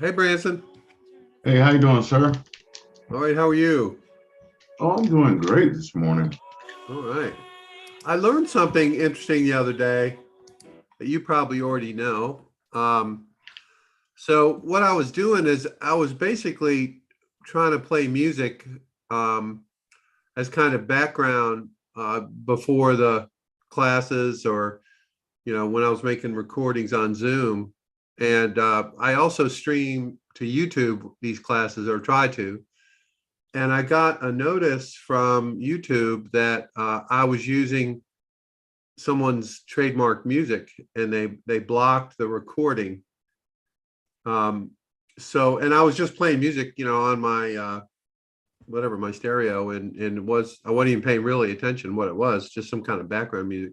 Hey, Branson. Hey, how you doing, sir? All right, how are you? Oh, I'm doing great this morning. All right. I learned something interesting the other day that you probably already know. Um, so what I was doing is I was basically trying to play music um, as kind of background before the classes, or when I was making recordings on Zoom. And I also stream to YouTube these classes, or try to. And I got a notice from YouTube that I was using someone's trademark music, and they blocked the recording. Um, and I was just playing music, on my whatever, my stereo, and I wasn't even paying really attention what it was, just some kind of background music.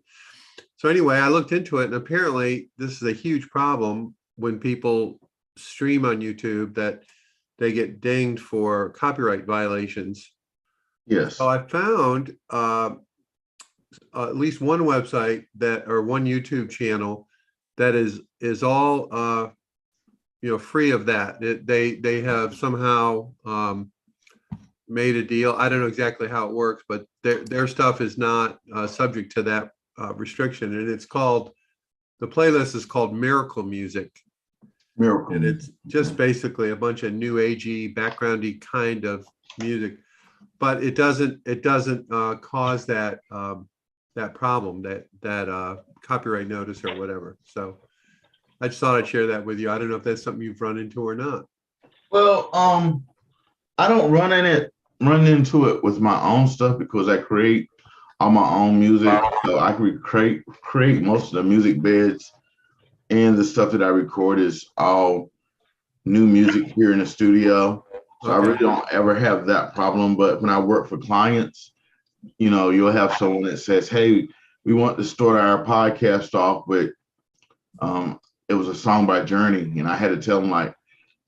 So anyway, I looked into it, and apparently this is a huge problem when people stream on YouTube, that they get dinged for copyright violations. So Yes. I found at least one website, that or one YouTube channel, that is all free of that. They have somehow made a deal. I don't know exactly how it works, but their stuff is not subject to that restriction, and the playlist is called Miracle Music, Miracle and music. it's just basically a bunch of new agey, backgroundy kind of music, but it doesn't cause that problem, that copyright notice or whatever. So I just thought I'd share that with you. I don't know if that's something you've run into or not. Well, I don't run into it with my own stuff because I create all my own music. So I can create most of the music beds, and the stuff that I record is all new music here in the studio. So I really Okay. don't ever have that problem. But when I work for clients, you'll have someone that says, "Hey, we want to start our podcast off with um, it was a song by Journey," and I had to tell them like,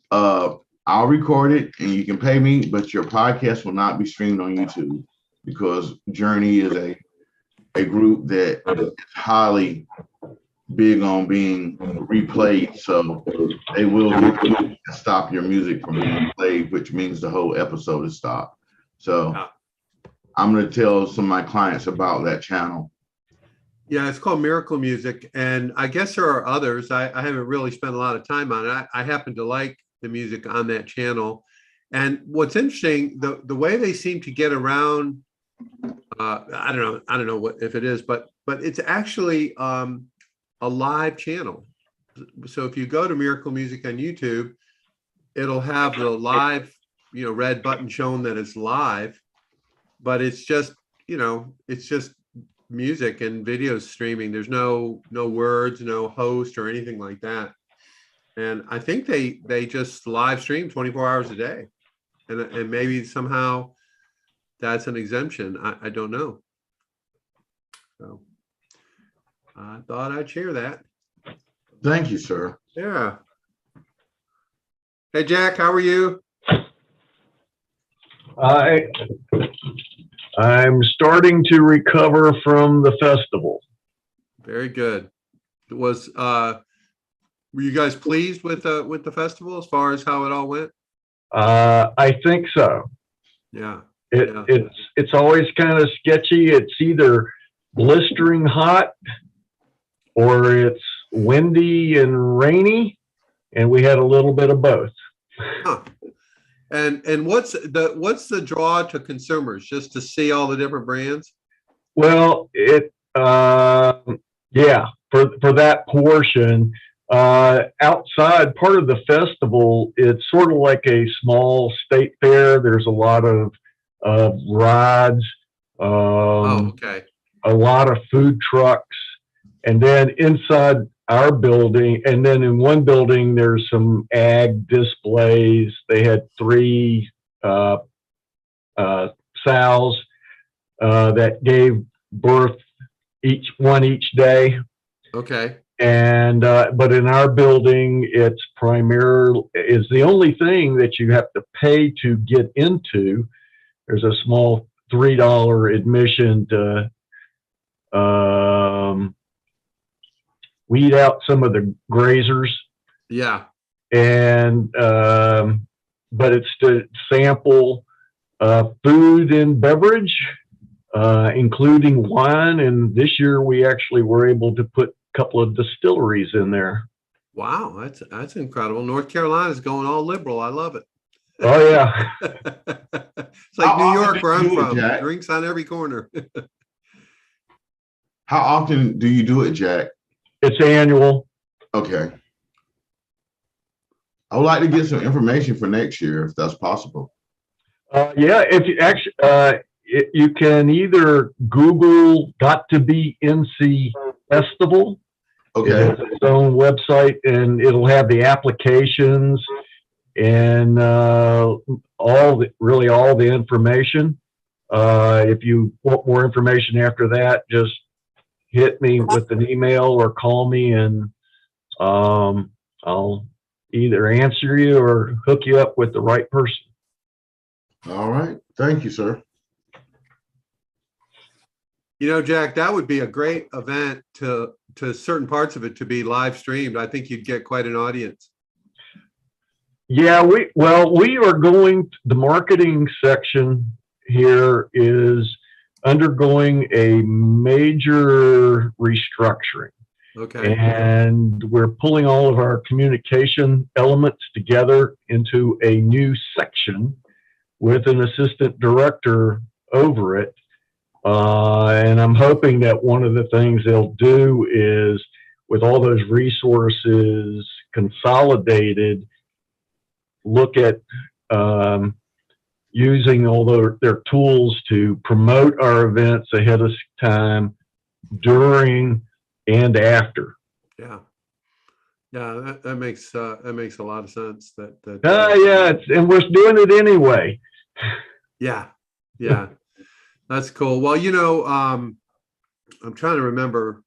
uh, "I'll record it and you can pay me, but your podcast will not be streamed on YouTube because Journey is a group that is highly big on being replayed, so they will stop your music from being played, which means the whole episode is stopped." So Yeah. I'm going to tell some of my clients about that channel. Yeah, it's called Miracle Music, and I guess there are others. I haven't really spent a lot of time on it. I happen to like the music on that channel, and what's interesting, the way they seem to get around, I don't know what if it is, but it's actually a live channel. So if you go to Miracle Music on YouTube, it'll have the live, red button showing that it's live, but it's just music and video streaming. There's no words, no host or anything like that. And I think they just live stream 24 hours a day, and maybe somehow that's an exemption. I don't know. So I thought I'd share that. Thank you, sir. Yeah. Hey, Jack, how are you? I I'm starting to recover from the festival. Very good. It was were you guys pleased with the festival as far as how it all went? I think so. Yeah. It Yeah. it's always kind of sketchy. It's either blistering hot or it's windy and rainy, and we had a little bit of both. Huh. And what's the draw to consumers? Just to see all the different brands? Well, yeah, for that portion. Outside part of the festival, it's sort of like a small state fair. There's a lot of rides, Oh, um, okay. a lot of food trucks, and then inside our building, and then in one building, there's some ag displays. They had three uh, sows that gave birth each day. Okay. And but in our building, it's primarily is the only thing that you have to pay to get into. There's a small $3 admission to weed out some of the grazers. Yeah. and but it's to sample food and beverage, including wine. And this year we actually were able to put a couple of distilleries in there. Wow, that's incredible. North Carolina's going all liberal. I love it. Oh yeah. It's like How New often York, do where you I'm do it, from. Jack? Drinks on every corner. How often do you do it, Jack? It's annual. Okay. I would like to get some information for next year, if that's possible. Yeah, if you actually, you can either Google "Got to Be NC Festival." It Okay. has its own website, and it'll have the applications and really all the information. If you want more information after that, just hit me with an email or call me, and I'll either answer you or hook you up with the right person. All right. Thank you, sir. You know, Jack, that would be a great event to certain parts of it to be live streamed. I think you'd get quite an audience. Yeah, we are going, the marketing section here is undergoing a major restructuring. Okay. And we're pulling all of our communication elements together into a new section with an assistant director over it. And I'm hoping that one of the things they'll do is, with all those resources consolidated, look at using all their tools to promote our events ahead of time, during, and after. Yeah. Yeah, that makes a lot of sense. Yeah, and we're doing it anyway. Yeah. That's cool. Well, you know, I'm trying to remember.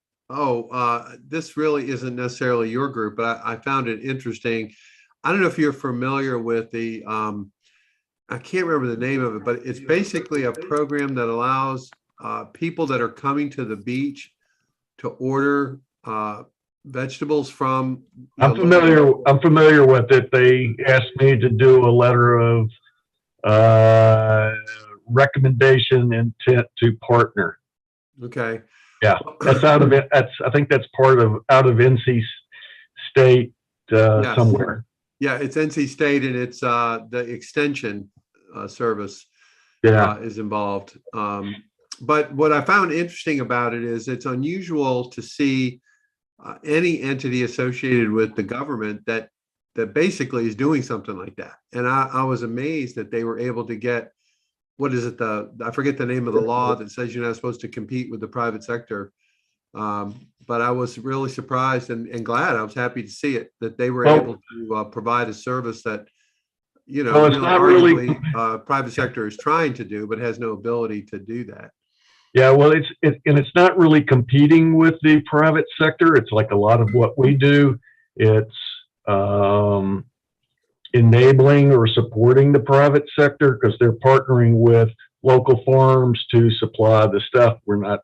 This really isn't necessarily your group, but I found it interesting. I don't know if you're familiar with the, I can't remember the name of it, but it's basically a program that allows people that are coming to the beach to order vegetables from. I'm familiar with it. They asked me to do a letter of recommendation intent to partner. Okay. Yeah, that's out of it. I think that's out of NC State Yes. somewhere. Yeah, it's NC State, and it's the extension service is involved. But what I found interesting about it is it's unusual to see any entity associated with the government that basically is doing something like that. And I was amazed that they were able to get, what is it? I forget the name of the law that says you're not supposed to compete with the private sector. But I was really surprised and glad. I was happy to see it, that they were able to provide a service that, you know, it's not really private sector is trying to do, but has no ability to do that. Yeah, well, it's not really competing with the private sector. It's like a lot of what we do. It's enabling or supporting the private sector because they're partnering with local farms to supply the stuff. We're not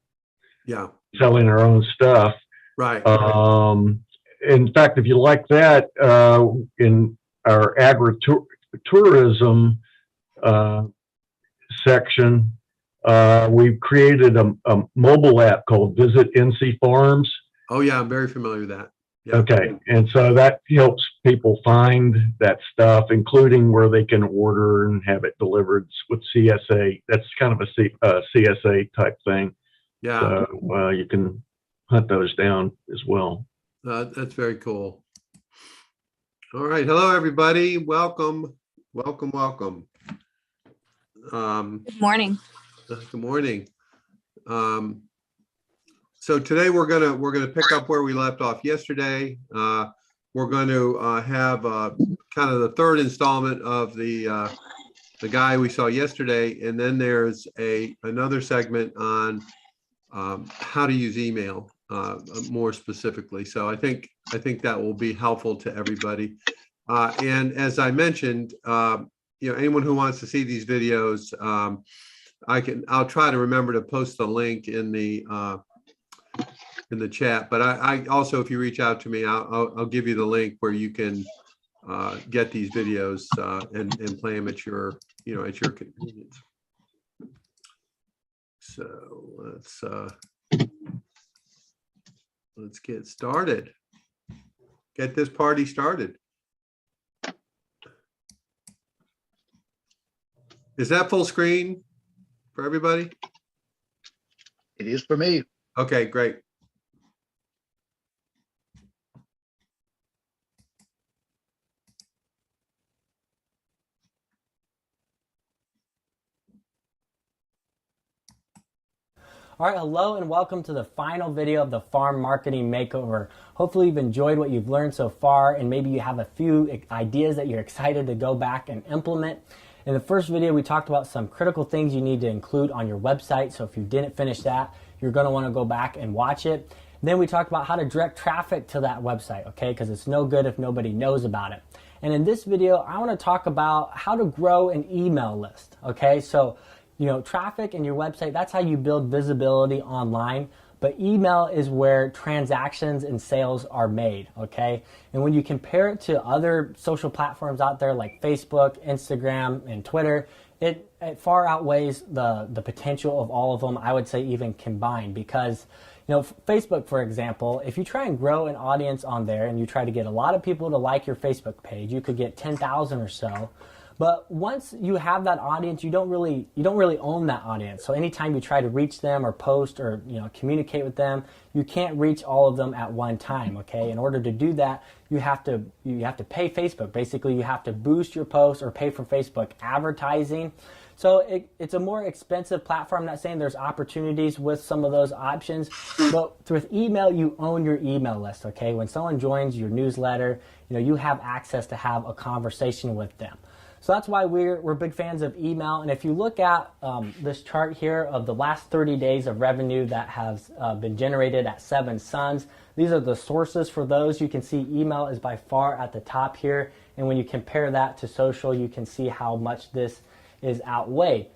selling our own stuff. Right. In fact, if you like that, in our agritourism section, we've created a mobile app called Visit NC Farms. Oh yeah, I'm very familiar with that. Yeah. Okay, and so that helps people find that stuff, including where they can order and have it delivered with CSA. That's kind of a CSA type thing. Yeah. So you can hunt those down as well. That's very cool. All right. Hello, everybody. Welcome. Welcome. Good morning. Good morning. So today we're gonna pick up where we left off yesterday. We're going to have kind of the third installment of the guy we saw yesterday, and then there's another segment on how to use email more specifically. So I think that will be helpful to everybody. And as I mentioned, anyone who wants to see these videos, I'll try to remember to post the link in the chat. But I also, if you reach out to me, I'll give you the link where you can get these videos and play them at your, at your convenience. So let's get started. Get this party started. Is that full screen for everybody? It is for me. Okay, great. All right, hello and welcome to the final video of the Farm Marketing Makeover. Hopefully you've enjoyed what you've learned so far, and maybe you have a few ideas that you're excited to go back and implement. In the first video, we talked about some critical things you need to include on your website. So if you didn't finish that, you're going to want to go back and watch it. Then we talked about how to direct traffic to that website, okay? Because it's no good if nobody knows about it. And in this video, I want to talk about how to grow an email list, okay? So traffic in your website, that's how you build visibility online. But email is where transactions and sales are made, okay? And when you compare it to other social platforms out there like Facebook, Instagram, and Twitter, it far outweighs the potential of all of them, I would say even combined. Because Facebook, for example, if you try and grow an audience on there and you try to get a lot of people to like your Facebook page, you could get 10,000 or so. But once you have that audience, you don't really own that audience. So anytime you try to reach them or post or communicate with them, you can't reach all of them at one time. Okay, in order to do that, you have to pay Facebook. Basically, you have to boost your posts or pay for Facebook advertising. So it's a more expensive platform. I'm not saying there's opportunities with some of those options, but with email, you own your email list. Okay, when someone joins your newsletter, you have access to have a conversation with them. So that's why we're big fans of email. And if you look at this chart here of the last 30 days of revenue that has been generated at 7 Suns, these are the sources for those. You can see email is by far at the top here. And when you compare that to social, you can see how much this is outweighed.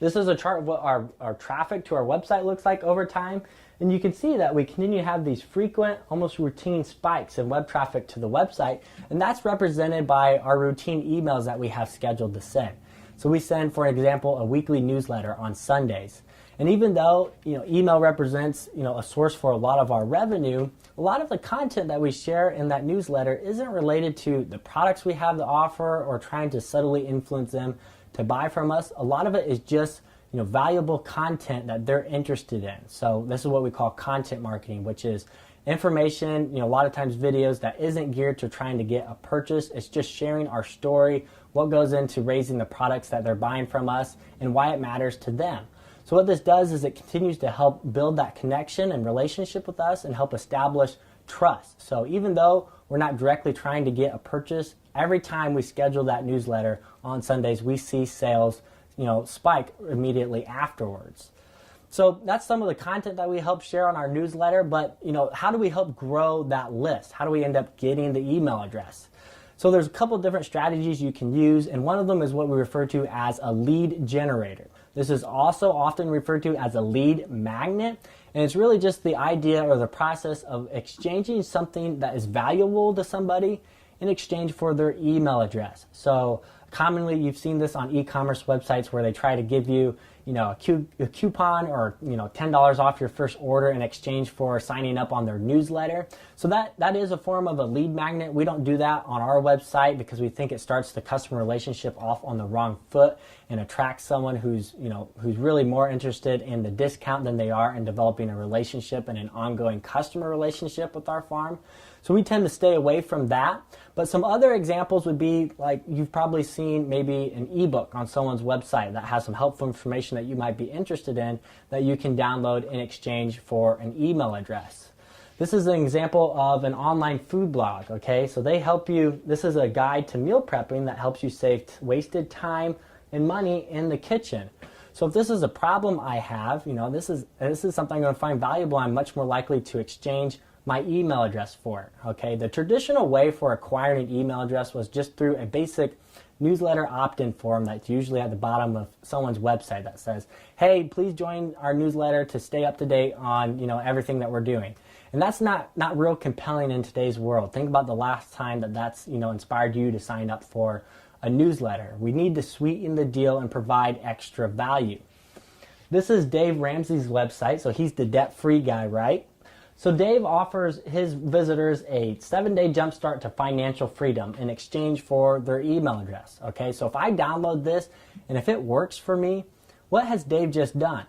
This is a chart of what our traffic to our website looks like over time. And you can see that we continue to have these frequent, almost routine spikes in web traffic to the website. And that's represented by our routine emails that we have scheduled to send. So we send, for example, a weekly newsletter on Sundays. And even though email represents a source for a lot of our revenue, a lot of the content that we share in that newsletter isn't related to the products we have to offer or trying to subtly influence them to buy from us. A lot of it is just valuable content that they're interested in. So this is what we call content marketing, which is information, a lot of times videos that isn't geared to trying to get a purchase. It's just sharing our story, what goes into raising the products that they're buying from us, and why it matters to them. So what this does is it continues to help build that connection and relationship with us and help establish trust. So even though we're not directly trying to get a purchase, every time we schedule that newsletter on Sundays, we see sales spike immediately afterwards. So that's some of the content that we help share on our newsletter, but how do we help grow that list? How do we end up getting the email address? So there's a couple different strategies you can use, and one of them is what we refer to as a lead generator. This is also often referred to as a lead magnet, and it's really just the idea or the process of exchanging something that is valuable to somebody in exchange for their email address. So commonly, you've seen this on e-commerce websites where they try to give you, a coupon or, $10 off your first order in exchange for signing up on their newsletter. So that is a form of a lead magnet. We don't do that on our website because we think it starts the customer relationship off on the wrong foot and attracts someone who's really more interested in the discount than they are in developing a relationship and an ongoing customer relationship with our farm. So we tend to stay away from that. But some other examples would be like you've probably seen maybe an ebook on someone's website that has some helpful information that you might be interested in that you can download in exchange for an email address. This is an example of an online food blog, okay? So they help you, this is a guide to meal prepping that helps you save wasted time and money in the kitchen. So if this is a problem I have, this is something I'm going to find valuable, I'm much more likely to exchange my email address for it, okay? The traditional way for acquiring an email address was just through a basic newsletter opt-in form that's usually at the bottom of someone's website that says, hey, please join our newsletter to stay up to date on, everything that we're doing. And that's not real compelling in today's world. Think about the last time that's inspired you to sign up for a newsletter. We need to sweeten the deal and provide extra value. This is Dave Ramsey's website, so he's the debt-free guy, right? So Dave offers his visitors a 7-day jumpstart to financial freedom in exchange for their email address. Okay, so if I download this and if it works for me, what has Dave just done?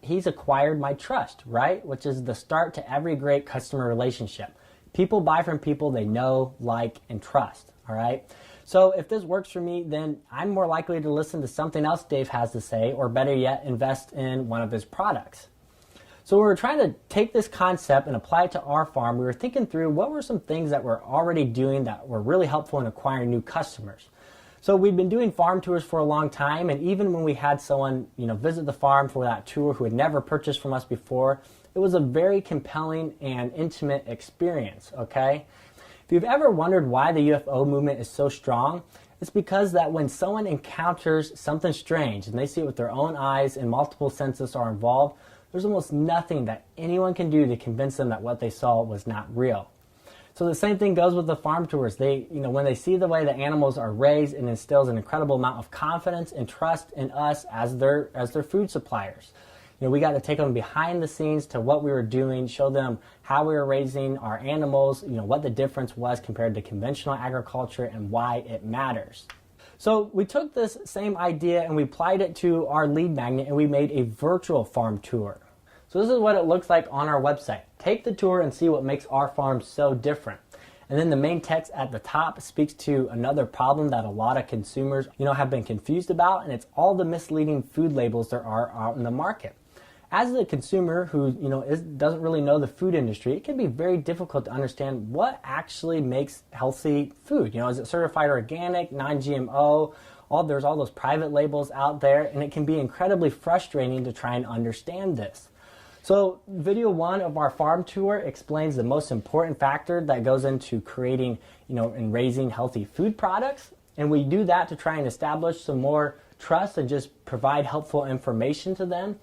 He's acquired my trust, right? Which is the start to every great customer relationship. People buy from people they know, like, and trust, all right? So if this works for me, then I'm more likely to listen to something else Dave has to say, or better yet, invest in one of his products. So we were trying to take this concept and apply it to our farm. We were thinking through what were some things that we're already doing that were really helpful in acquiring new customers. So we've been doing farm tours for a long time, and even when we had someone, visit the farm for that tour who had never purchased from us before, it was a very compelling and intimate experience, okay? If you've ever wondered why the UFO movement is so strong, it's because that when someone encounters something strange and they see it with their own eyes and multiple senses are involved, there's almost nothing that anyone can do to convince them that what they saw was not real. So the same thing goes with the farm tours. When they see the way the animals are raised, it instills an incredible amount of confidence and trust in us as their food suppliers. We got to take them behind the scenes to what we were doing, show them how we were raising our animals, what the difference was compared to conventional agriculture and why it matters. So we took this same idea and we applied it to our lead magnet and we made a virtual farm tour. So this is what it looks like on our website. Take the tour and see what makes our farm so different. And then the main text at the top speaks to another problem that a lot of consumers, have been confused about, and it's all the misleading food labels there are out in the market. As a consumer who, doesn't really know the food industry, it can be very difficult to understand what actually makes healthy food. Is it certified organic, non-GMO? There's all those private labels out there, and it can be incredibly frustrating to try and understand this. So video 1 of our farm tour explains the most important factor that goes into creating, and raising healthy food products. And we do that to try and establish some more trust and just provide helpful information to them.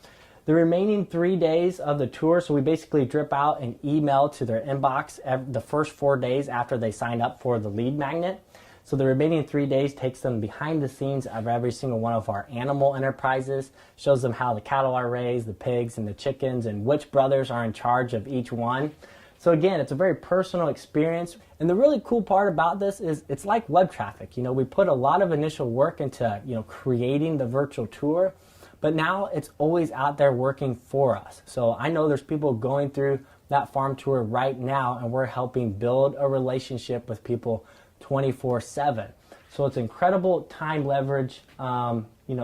The remaining 3 days of the tour, so we basically drip out an email to their inbox the first 4 days after they sign up for the lead magnet. So the remaining 3 days takes them behind the scenes of every single one of our animal enterprises, shows them how the cattle are raised, the pigs and the chickens, and which brothers are in charge of each one. So again, it's a very personal experience. And the really cool part about this is it's like web traffic. We put a lot of initial work into, creating the virtual tour, but now it's always out there working for us. So I know there's people going through that farm tour right now, and we're helping build a relationship with people 24/7. So it's incredible time leverage,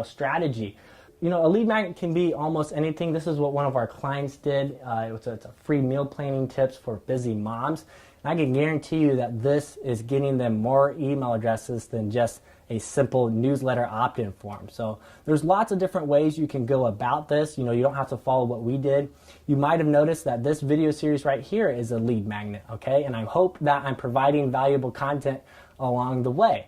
strategy. A lead magnet can be almost anything. This is what one of our clients did. It's a free meal planning tips for busy moms. And I can guarantee you that this is getting them more email addresses than just a simple newsletter opt-in form. So there's lots of different ways you can go about this. You don't have to follow what we did. You might have noticed that this video series right here is a lead magnet, okay? And I hope that I'm providing valuable content along the way.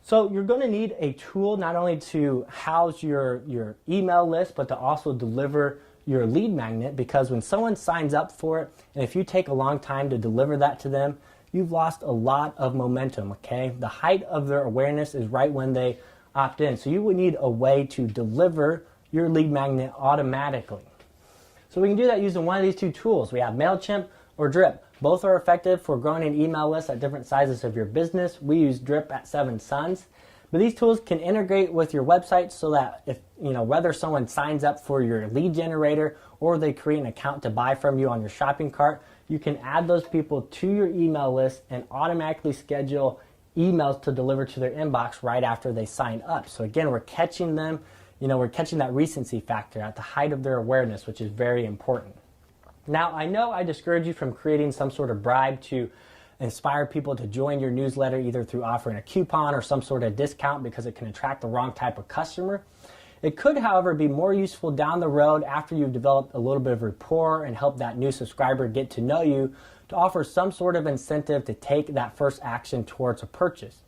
So you're going to need a tool not only to house your email list, but to also deliver your lead magnet, because when someone signs up for it, and if you take a long time to deliver that to them, you've lost a lot of momentum, okay? The height of their awareness is right when they opt in. So you would need a way to deliver your lead magnet automatically. So we can do that using one of these two tools. We have MailChimp or Drip. Both are effective for growing an email list at different sizes of your business. We use Drip at 7 Sons. But these tools can integrate with your website so that if, whether someone signs up for your lead generator or they create an account to buy from you on your shopping cart, you can add those people to your email list and automatically schedule emails to deliver to their inbox right after they sign up. So again, we're catching them, we're catching that recency factor at the height of their awareness, which is very important. Now, I know I discourage you from creating some sort of bribe to inspire people to join your newsletter, either through offering a coupon or some sort of discount, because it can attract the wrong type of customer. It could, however, be more useful down the road after you've developed a little bit of rapport and help that new subscriber get to know you, to offer some sort of incentive to take that first action towards a purchase.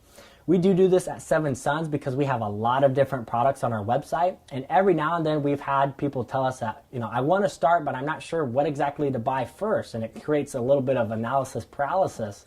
We do this at Seven Sons because we have a lot of different products on our website. And every now and then we've had people tell us that, I want to start, but I'm not sure what exactly to buy first. And it creates a little bit of analysis paralysis.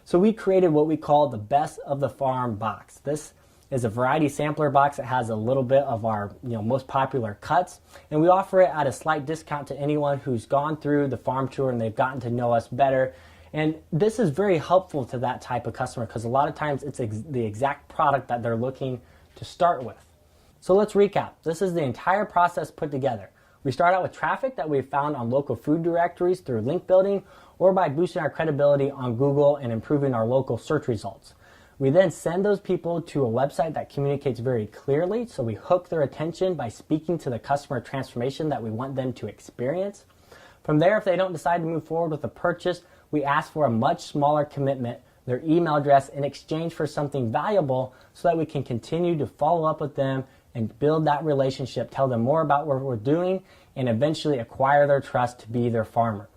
So we created what we call the Best of the Farm box. This is a variety sampler box that has a little bit of our most popular cuts. And we offer it at a slight discount to anyone who's gone through the farm tour and they've gotten to know us better. And this is very helpful to that type of customer because a lot of times it's the exact product that they're looking to start with. So let's recap. This is the entire process put together. We start out with traffic that we've found on local food directories through link building or by boosting our credibility on Google and improving our local search results. We then send those people to a website that communicates very clearly, so we hook their attention by speaking to the customer transformation that we want them to experience. From there, if they don't decide to move forward with a purchase, we ask for a much smaller commitment, their email address, in exchange for something valuable so that we can continue to follow up with them and build that relationship, tell them more about what we're doing, and eventually acquire their trust to be their farmer.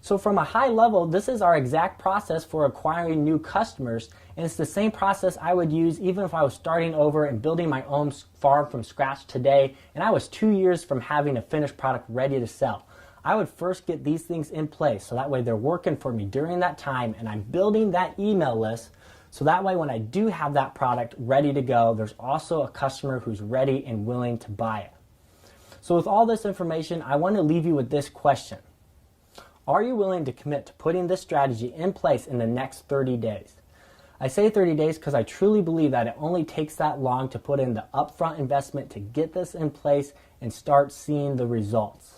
So from a high level, this is our exact process for acquiring new customers, and it's the same process I would use even if I was starting over and building my own farm from scratch today, and I was 2 years from having a finished product ready to sell. I would first get these things in place so that way they're working for me during that time and I'm building that email list so that way when I do have that product ready to go, there's also a customer who's ready and willing to buy it. So with all this information, I want to leave you with this question. Are you willing to commit to putting this strategy in place in the next 30 days? I say 30 days because I truly believe that it only takes that long to put in the upfront investment to get this in place and start seeing the results.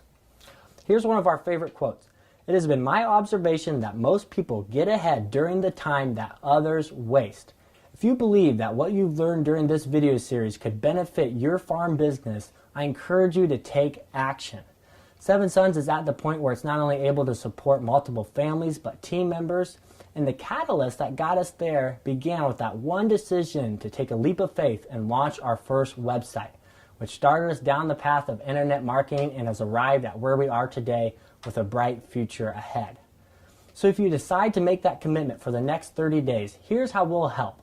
Here's one of our favorite quotes. It has been my observation that most people get ahead during the time that others waste. If you believe that what you've learned during this video series could benefit your farm business, I encourage you to take action. Seven Sons is at the point where it's not only able to support multiple families, but team members. And the catalyst that got us there began with that one decision to take a leap of faith and launch our first website, which started us down the path of internet marketing and has arrived at where we are today with a bright future ahead. So if you decide to make that commitment for the next 30 days, here's how we'll help.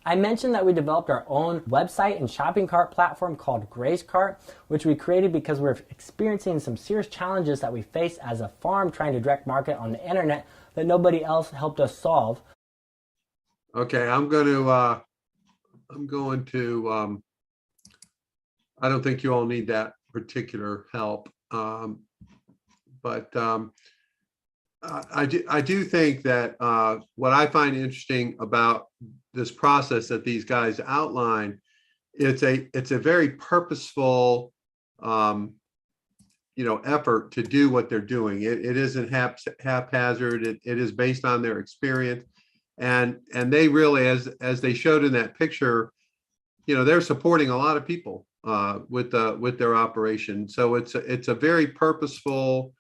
I mentioned that we developed our own website and shopping cart platform called Gray's Cart, which we created because we're experiencing some serious challenges that we face as a farm trying to direct market on the internet that nobody else helped us solve. Okay, I don't think you all need that particular help. But I do think that what I find interesting about this process that these guys outline, it's a very purposeful effort to do what they're doing. It isn't haphazard. It is based on their experience, and they really, as they showed in that picture, they're supporting a lot of people with their operation. So it's a very purposeful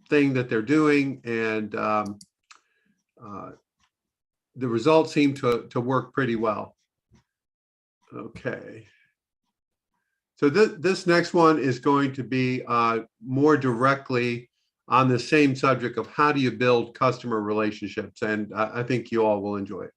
thing that they're doing, and the results seem to work pretty well. Okay. So this next one is going to be more directly on the same subject of how do you build customer relationships, and I think you all will enjoy it.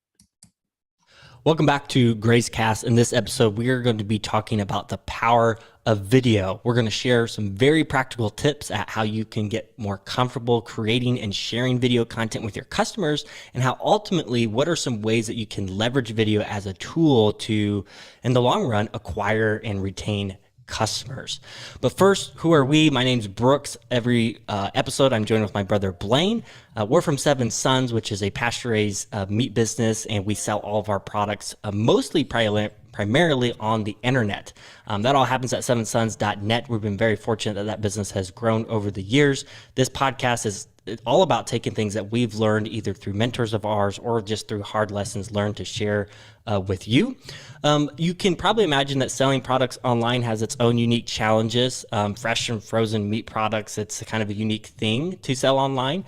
Welcome back to Gray's Cast. In this episode, we are going to be talking about the power of video. We're going to share some very practical tips at how you can get more comfortable creating and sharing video content with your customers, and how ultimately, what are some ways that you can leverage video as a tool to, in the long run, acquire and retain customers. But first, who are we? My name's Brooks. Every episode, I'm joined with my brother Blaine. We're from Seven Sons, which is a pasture-raised meat business, and we sell all of our products mostly primarily on the internet. That all happens at sevensons.net. We've been very fortunate that business has grown over the years. This podcast is all about taking things that we've learned either through mentors of ours or just through hard lessons learned to share with you. You can probably imagine that selling products online has its own unique challenges. Fresh and frozen meat products, it's a kind of a unique thing to sell online.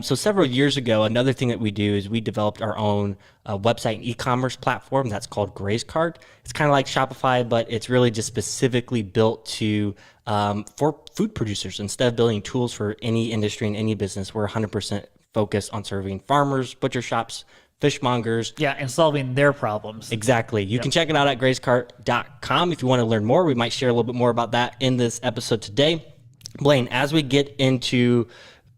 So several years ago, another thing that we do is we developed our own website and e-commerce platform that's called Gray's Cart. It's kind of like Shopify, but it's really just specifically built to for food producers. Instead of building tools for any industry and any business, we're 100% focused on serving farmers, butcher shops, fishmongers. Yeah, and solving their problems. Exactly. You can check it out at gracecart.com if you want to learn more. We might share a little bit more about that in this episode today. Blaine, as we get into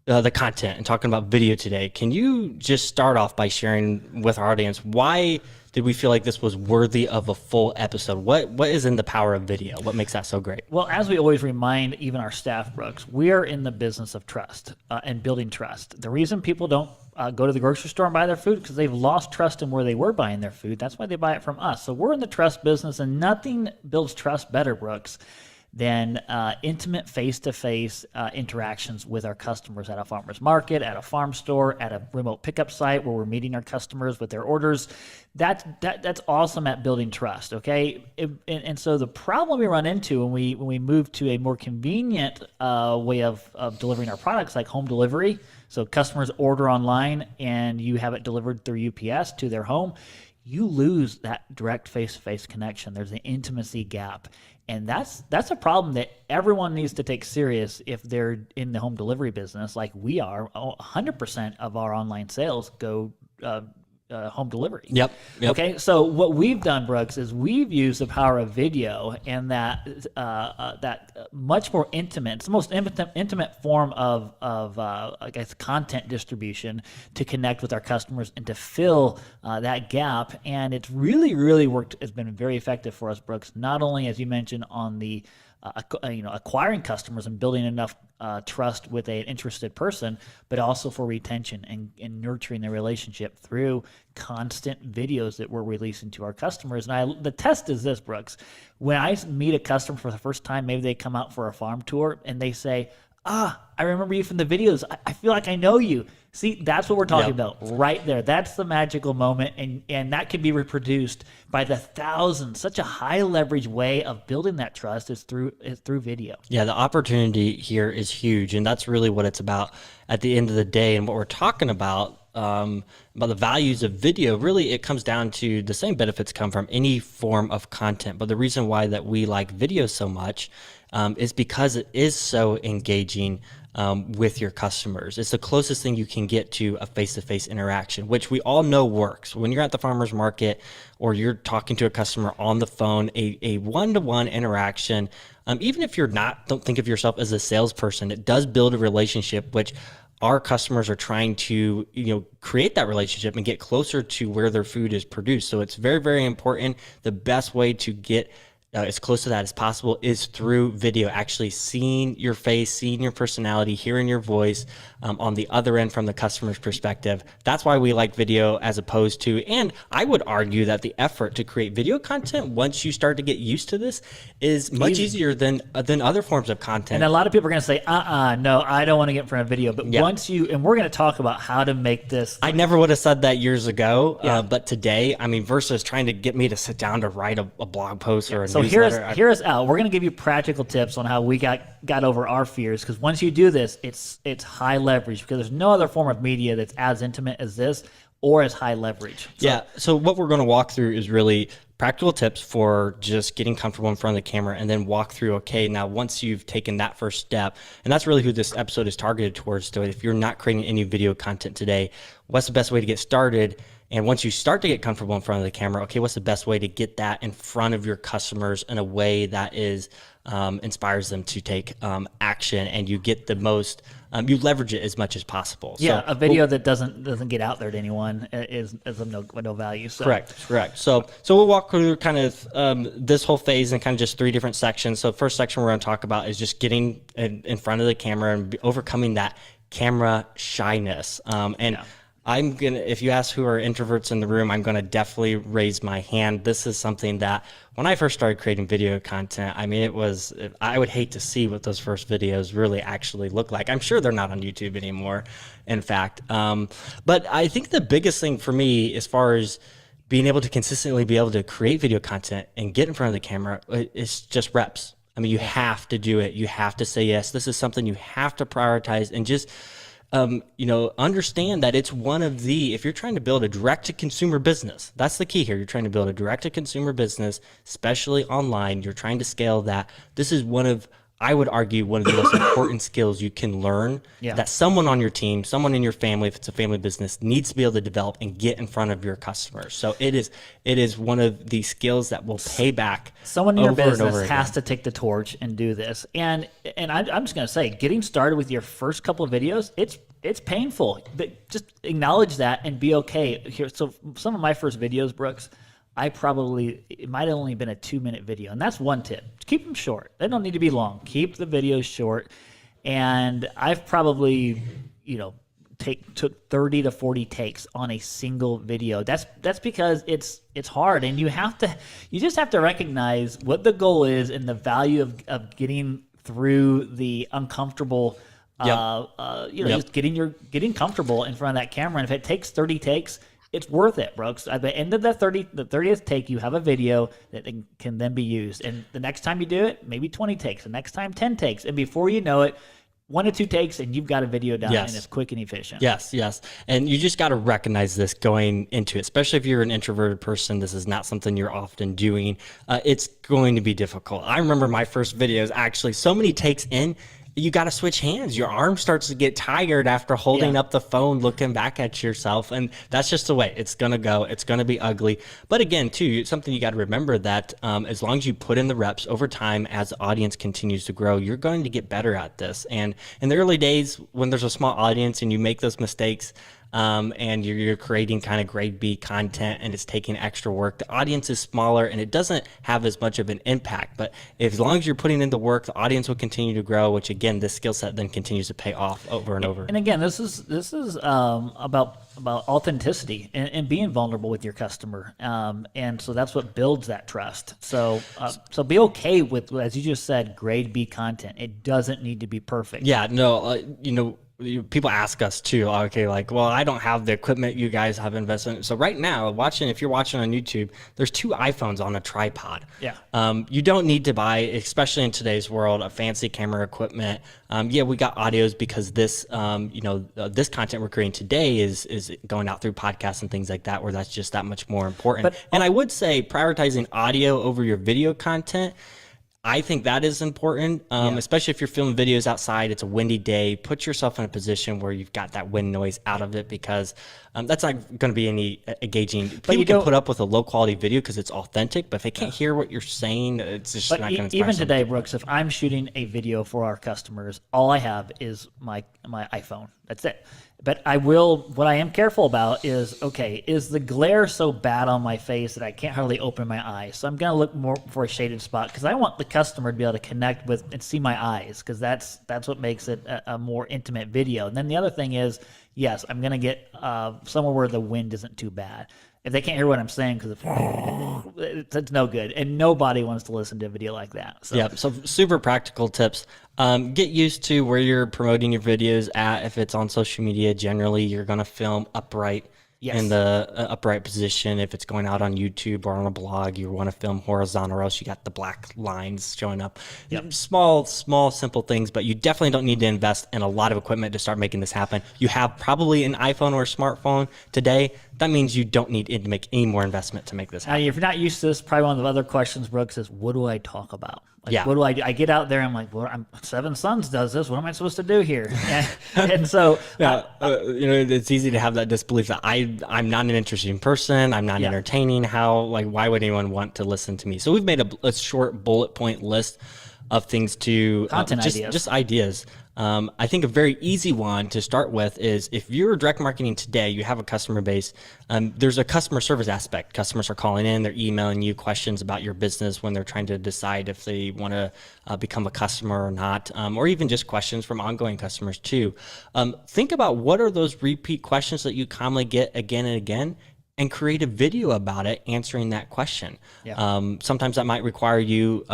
the content and talking about video today, can you just start off by sharing with our audience why did we feel like this was worthy of a full episode? What is in the power of video? What makes that so great? Well, as we always remind even our staff, Brooks, we are in the business of trust and building trust. The reason people don't go to the grocery store and buy their food because they've lost trust in where they were buying their food. That's why they buy it from us. So we're in the trust business, and nothing builds trust better, Brooks, than intimate face-to-face interactions with our customers at a farmer's market, at a farm store, at a remote pickup site where we're meeting our customers with their orders. That's awesome at building trust, okay? And so the problem we run into when we move to a more convenient way of delivering our products, like home delivery, so customers order online and you have it delivered through UPS to their home, you lose that direct face-to-face connection. There's an intimacy gap. And that's a problem that everyone needs to take serious if they're in the home delivery business like we are. 100% of our online sales go home delivery. Yep. Okay, so what we've done, Brooks, is we've used the power of video and that much more intimate, it's the most intimate form of I guess content distribution to connect with our customers and to fill that gap. And it's really worked. It's been very effective for us, Brooks. Not only, as you mentioned, on the acquiring customers and building enough trust with an interested person, but also for retention and nurturing the relationship through constant videos that we're releasing to our customers. And the test is this, Brooks. When I meet a customer for the first time, maybe they come out for a farm tour and they say, I remember you from the videos. I feel like I know you. See, that's what we're talking about right there. That's the magical moment, and that can be reproduced by the thousands. Such a high leverage way of building that trust is through video. Yeah, the opportunity here is huge, and that's really what it's about at the end of the day. And what we're talking about the values of video, really it comes down to the same benefits come from any form of content. But the reason why that we like video so much is because it is so engaging with your customers. It's the closest thing you can get to a face-to-face interaction, which we all know works. When you're at the farmer's market or you're talking to a customer on the phone, a one-to-one interaction, even if you're don't think of yourself as a salesperson, it does build a relationship, which our customers are trying to, create that relationship and get closer to where their food is produced. So it's very, very important. The best way to get as close to that as possible is through video, actually seeing your face, seeing your personality, hearing your voice on the other end from the customer's perspective. That's why we like video as opposed to, and I would argue that the effort to create video content, once you start to get used to this, is much easier than other forms of content. And a lot of people are going to say, no, I don't want to get in front of video. But once and we're going to talk about how to make this. I never would have said that years ago, but today, versus trying to get me to sit down to write a blog post or a newsletter. Hear us out. We're going to give you practical tips on how we got over our fears, because once you do this, it's high leverage, because there's no other form of media that's as intimate as this or as high leverage. So what we're going to walk through is really practical tips for just getting comfortable in front of the camera, and then walk through, okay, now once you've taken that first step, and that's really who this episode is targeted towards. So if you're not creating any video content today, what's the best way to get started? And once you start to get comfortable in front of the camera, okay, what's the best way to get that in front of your customers in a way that is inspires them to take action, and you get the most, you leverage it as much as possible. Yeah, so, a video that doesn't get out there to anyone is of no value. So. Correct. So we'll walk through kind of this whole phase in kind of just 3 different sections. So first section we're going to talk about is just getting in front of the camera and overcoming that camera shyness. I'm going to, if you ask who are introverts in the room, I'm going to definitely raise my hand. This is something that when I first started creating video content, I would hate to see what those first videos really actually look like. I'm sure they're not on YouTube anymore, in fact. But I think the biggest thing for me, as far as being able to consistently be able to create video content and get in front of the camera, is just reps. You have to do it. You have to say yes. This is something you have to prioritize, and just understand that it's one of if you're trying to build a direct-to-consumer business, that's the key here. You're trying to build a direct-to-consumer business, especially online. You're trying to scale that. This is one of I would argue, one of the most important skills you can learn that someone on your team, someone in your family, if it's a family business, needs to be able to develop and get in front of your customers. So it is one of the skills that will pay back. Someone in your over and over business again. has to take the torch and do this. And I'm just going to say, getting started with your first couple of videos, it's painful. But just acknowledge that and be okay. Here, so some of my first videos, Brooks, it might have only been a 2-minute video. And that's one tip. Keep them short. They don't need to be long. Keep the videos short. And I've probably, took 30 to 40 takes on a single video. That's because it's hard, and you just have to recognize what the goal is and the value of getting through the uncomfortable, just getting comfortable in front of that camera. And if it takes 30 takes, it's worth it, Brooks. At the end of the 30th take, you have a video that can then be used. And the next time you do it, maybe 20 takes. The next time, 10 takes. And before you know it, 1 to 2 takes, and you've got a video done, and it's quick and efficient. Yes. And you just got to recognize this going into it, especially if you're an introverted person. This is not something you're often doing. It's going to be difficult. I remember my first videos, actually, so many takes in, you got to switch hands. Your arm starts to get tired after holding up the phone, looking back at yourself. And that's just the way it's going to go. It's going to be ugly. But again, too, something you got to remember that as long as you put in the reps over time, as the audience continues to grow, you're going to get better at this. And in the early days, when there's a small audience and you make those mistakes, and you're creating kind of grade B content and it's taking extra work, the audience is smaller and it doesn't have as much of an impact. But as long as you're putting in the work, the audience will continue to grow, which again, this skill set then continues to pay off over and over. And again, this is about authenticity and being vulnerable with your customer. And so that's what builds that trust. So be okay with, as you just said, grade B content. It doesn't need to be perfect. Yeah, no, people ask us too, okay, like, well, I don't have the equipment you guys have invested in. So right now, if you're watching on YouTube, there's 2 iPhones on a tripod. Yeah. You don't need to buy, especially in today's world, a fancy camera equipment. We got audios because this, this content we're creating today is going out through podcasts and things like that, where that's just that much more important. And I would say prioritizing audio over your video content, I think that is important, especially if you're filming videos outside, it's a windy day, put yourself in a position where you've got that wind noise out of it, because that's not going to be any engaging. People can put up with a low quality video because it's authentic, but if they can't hear what you're saying, it's just not going to inspire even today, something. Brooks, if I'm shooting a video for our customers, all I have is my iPhone. That's it. But what I am careful about is the glare so bad on my face that I can't hardly open my eyes? So I'm going to look more for a shaded spot, because I want the customer to be able to connect with and see my eyes, because that's what makes it a more intimate video. And then the other thing is, yes, I'm going to get somewhere where the wind isn't too bad. If they can't hear what I'm saying, because it's no good, and nobody wants to listen to a video like that. So super practical tips. Get used to where you're promoting your videos at. If it's on social media, generally you're going to film upright. In the upright position. If it's going out on YouTube or on a blog, you want to film horizontal, or else you got the black lines showing up. Small, simple things, but you definitely don't need to invest in a lot of equipment to start making this happen. You have probably an iPhone or a smartphone today. That means you don't need to make any more investment to make this happen. Now, if you're not used to this, probably one of the other questions, Brooks, is what do I talk about? What do I do? I get out there, I'm like, Seven Sons does this. What am I supposed to do here? And so, it's easy to have that disbelief that I'm not an interesting person. I'm not entertaining. Why would anyone want to listen to me? So we've made a short bullet point list of things to content ideas. Just ideas. I think a very easy one to start with is, if you're direct marketing today, you have a customer base, there's a customer service aspect. Customers are calling in, they're emailing you questions about your business when they're trying to decide if they want to become a customer or not, or even just questions from ongoing customers too. Think about what are those repeat questions that you commonly get again and again, and create a video about it, answering that question. Sometimes that might require you,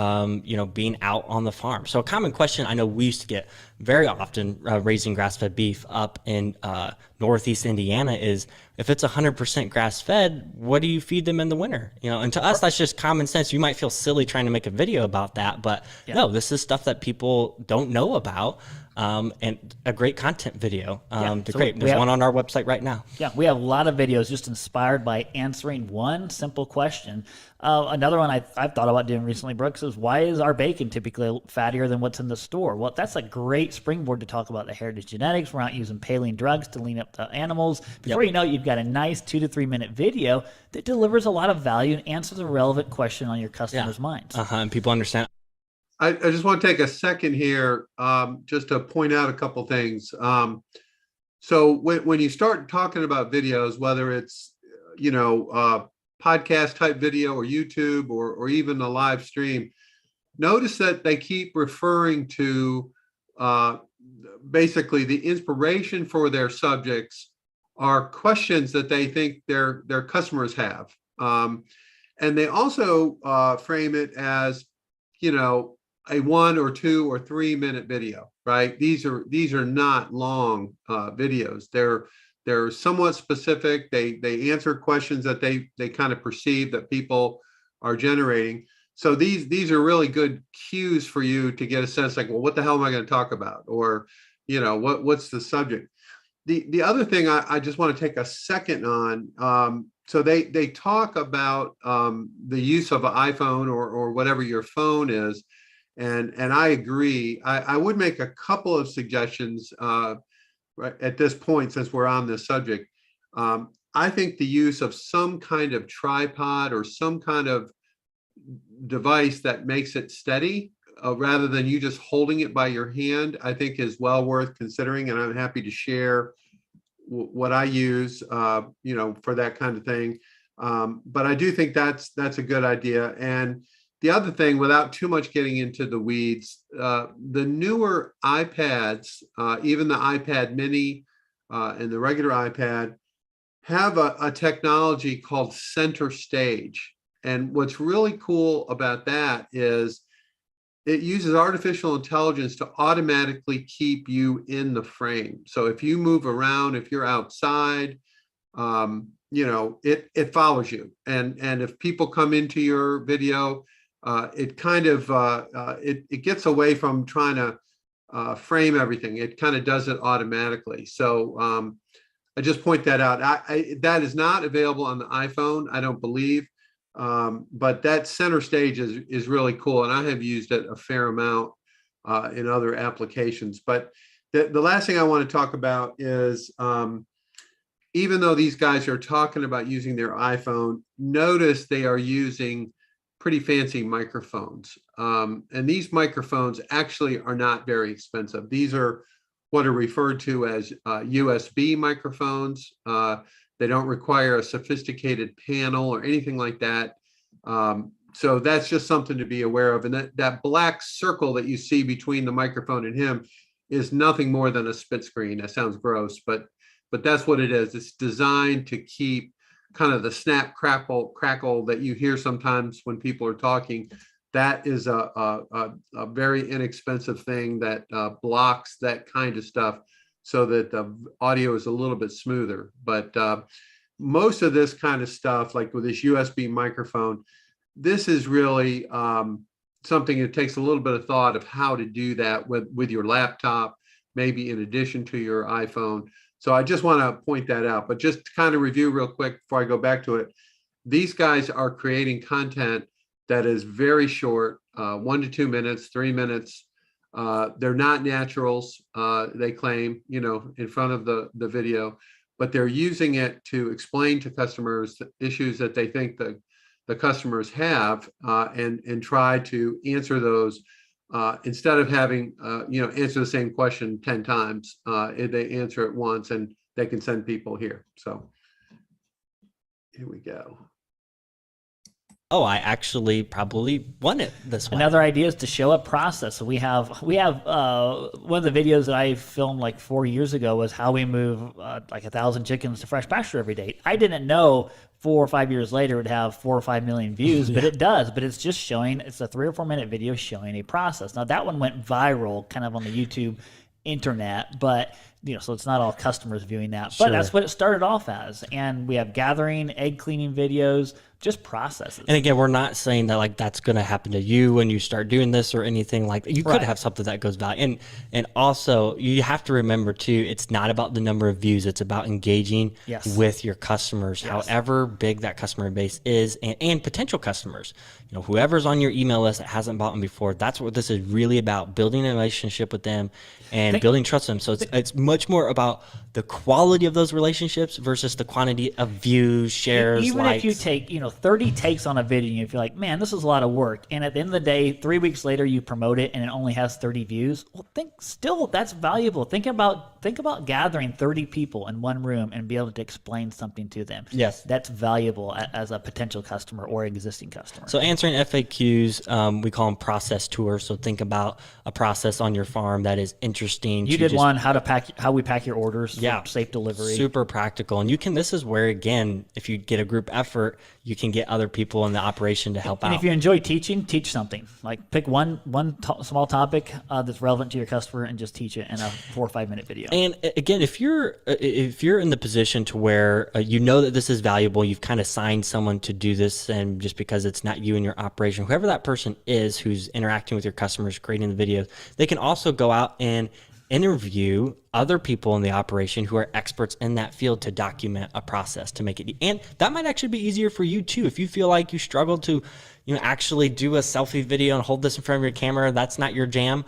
being out on the farm. So a common question I know we used to get very often raising grass-fed beef up in Northeast Indiana is, if it's 100% grass-fed, what do you feed them in the winter? And to us, that's just common sense. You might feel silly trying to make a video about that, but no, this is stuff that people don't know about. And a great content video to create. There's one on our website right now. Yeah, we have a lot of videos just inspired by answering one simple question. Another one I've thought about doing recently, Brooks, is why is our bacon typically fattier than what's in the store? Well, that's a great springboard to talk about the heritage genetics. We're not using paling drugs to lean up the animals. Before you know it, you've got a nice 2 to 3 minute video that delivers a lot of value and answers a relevant question on your customers' minds. And people understand. I just want to take a second here just to point out a couple things. So when you start talking about videos, whether it's, podcast type video or YouTube or even a live stream, notice that they keep referring to basically the inspiration for their subjects are questions that they think their customers have. And they also frame it as, a 1 or 2 or 3 minute video, right? These are not long videos. They're somewhat specific. They answer questions that they kind of perceive that people are generating. So these are really good cues for you to get a sense like, well, what the hell am I going to talk about? Or, what's the subject? The other thing I just want to take a second on. So they talk about the use of an iPhone or whatever your phone is. And I agree. I would make a couple of suggestions right at this point, since we're on this subject. I think the use of some kind of tripod or some kind of device that makes it steady rather than you just holding it by your hand, I think is well worth considering. And I'm happy to share what I use, for that kind of thing. But I do think that's a good idea. And the other thing, without too much getting into the weeds, the newer iPads, even the iPad mini and the regular iPad, have a technology called center stage. And what's really cool about that is it uses artificial intelligence to automatically keep you in the frame. So if you move around, if you're outside, it follows you. And if people come into your video, it kind of it gets away from trying to frame everything. It kind of does it automatically. So I just point that out. That is not available on the iPhone, I don't believe. But that center stage is really cool, and I have used it a fair amount in other applications. But the last thing I want to talk about is even though these guys are talking about using their iPhone, notice they are using pretty fancy microphones. And these microphones actually are not very expensive. These are what are referred to as USB microphones. They don't require a sophisticated panel or anything like that. So that's just something to be aware of. And that black circle that you see between the microphone and him is nothing more than a spit screen. That sounds gross, but that's what it is. It's designed to keep kind of the snap crackle that you hear sometimes when people are talking. That is a very inexpensive thing that blocks that kind of stuff so that the audio is a little bit smoother. But most of this kind of stuff, like with this USB microphone, this is really something that takes a little bit of thought of how to do that with your laptop, maybe in addition to your iPhone. So I just want to point that out. But just to kind of review real quick before I go back to it, these guys are creating content that is very short, 1 to 2 minutes, 3 minutes. They're not naturals, they claim, in front of the video, but they're using it to explain to customers the issues that they think the customers have and try to answer those instead of having, answer the same question 10 times. They answer it once and they can send people here. So here we go. Oh, I actually probably won it this way. Another idea is to show a process. So we have one of the videos that I filmed like 4 years ago was how we move like 1,000 chickens to fresh pasture every day. I didn't know 4 or 5 years later it would have 4 or 5 million views, but it does. But it's just showing, it's a 3 or 4 minute video showing a process. Now that one went viral kind of on the YouTube internet, but so it's not all customers viewing that, but that's what it started off as. And we have gathering, egg cleaning videos, just processes. And again, we're not saying that like that's going to happen to you when you start doing this or anything like that. You could have something that goes by. And also you have to remember too, it's not about the number of views. It's about engaging with your customers, however big that customer base is, and potential customers. Whoever's on your email list that hasn't bought them before, that's what this is really about, building a relationship with them and building trust with them. So it's much more about the quality of those relationships versus the quantity of views, shares, even likes. if you take 30 takes on a video and you feel like, man, this is a lot of work, and at the end of the day 3 weeks later you promote it and it only has 30 views, well, that's valuable. Think about gathering 30 people in one room and be able to explain something to them. Yes, that's valuable as a potential customer or existing customer. So answering FAQs, we call them process tours. So think about a process on your farm that is interesting. You did one, how we pack your orders for safe delivery. Super practical. And this is where, again, if you get a group effort, you can get other people in the operation to help out. And if you enjoy teaching, teach something. Like pick one small topic that's relevant to your customer and just teach it in a 4 or 5 minute video. And again, if you're in the position to where you know that this is valuable, you've kind of signed someone to do this, and just because it's not you in your operation, whoever that person is who's interacting with your customers, creating the videos, they can also go out and interview other people in the operation who are experts in that field to document a process to make it. And that might actually be easier for you too. If you feel like you struggle to, actually do a selfie video and hold this in front of your camera, that's not your jam.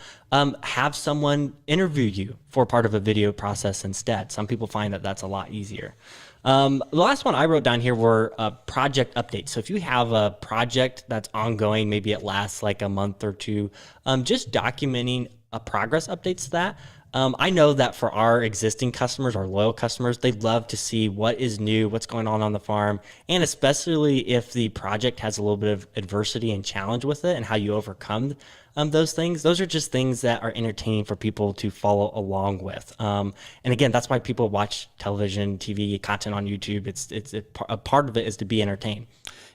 Have someone interview you for part of a video process instead. Some people find that that's a lot easier. The last one I wrote down here were project updates. So if you have a project that's ongoing, maybe it lasts like a month or two, just documenting a progress updates to that. I know that for our existing customers, our loyal customers, they love to see what is new, what's going on the farm, and especially if the project has a little bit of adversity and challenge with it and how you overcome those things. Those are just things that are entertaining for people to follow along with. And again, that's why people watch television, TV, content on YouTube. It's a part of it is to be entertained.